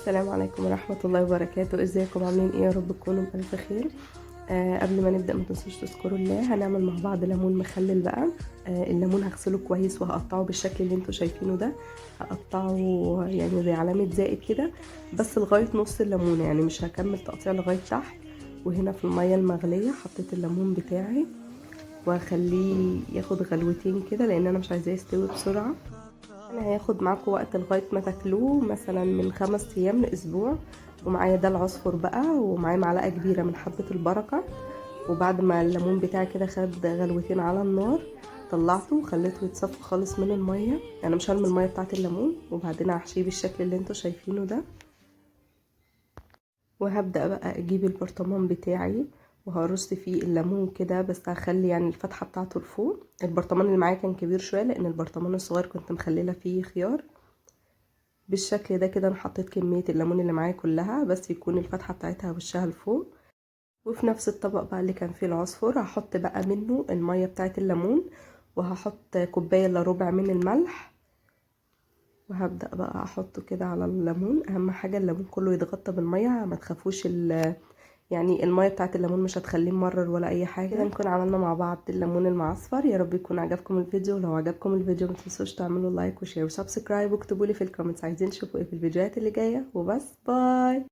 السلام عليكم ورحمة الله وبركاته. ازيكم عاملين ايه؟ يا رب تكونوا بألف خير. قبل ما نبدأ ما تنسوش تذكروا الله. هنعمل مع بعض ليمون مخلل بقى. الليمون هغسله كويس وهقطعه بالشكل اللي انتوا شايفينه ده. هقطعه يعني زي علامة زائد كده، بس لغاية نص الليمونة، يعني مش هكمل تقطيع لغاية تحت. وهنا في المية المغلية حطيت الليمون بتاعي وهخليه ياخد غلوتين كده، لان انا مش عايزاه يستوي بسرعة. انا هياخد معاكم وقت لغايه ما تاكلوه، مثلا من 5 ايام لاسبوع. ومعايا ده العصفر بقى، ومعايا معلقه كبيره من حبه البركه. وبعد ما الليمون بتاعي كده خد غلوتين على النار، طلعته وخليته يتصفى خالص من الميه. انا مش هرمي الميه بتاعه الليمون، وبعدين هحشيه بالشكل اللي انتوا شايفينه ده. وهبدأ بقى اجيب البرطمان بتاعي وهرص فيه الليمون كده، بس هخلي يعني الفتحة بتاعته لفوق. البرطمان اللي معايا كان كبير شوية، لان البرطمان الصغير كنت مخلله فيه خيار. بالشكل ده كده انا حطيت كمية الليمون اللي معايا كلها، بس يكون الفتحة بتاعتها وشها لفوق. وفي نفس الطبق بقى اللي كان فيه العصفر هحط بقى منه المية بتاعت الليمون، وهحط كوباية الا ربع من الملح. وهبدأ بقى احطه كده على الليمون. اهم حاجة الليمون كله يتغطى بالمية، ما تخافوش يعني المية بتاعت الليمون مش هتخليه مرر ولا اي حاجة. كده نكون عملنا مع بعض الليمون المعصفر. يا رب يكون عجبكم الفيديو. لو عجبكم الفيديو ما تنسوش تعملوا لايك وشير وسبسكرايب، واكتبوا لي في الكومنتس عايزين تشوفوا ايه في الفيديوهات اللي جاية. وبس، باي.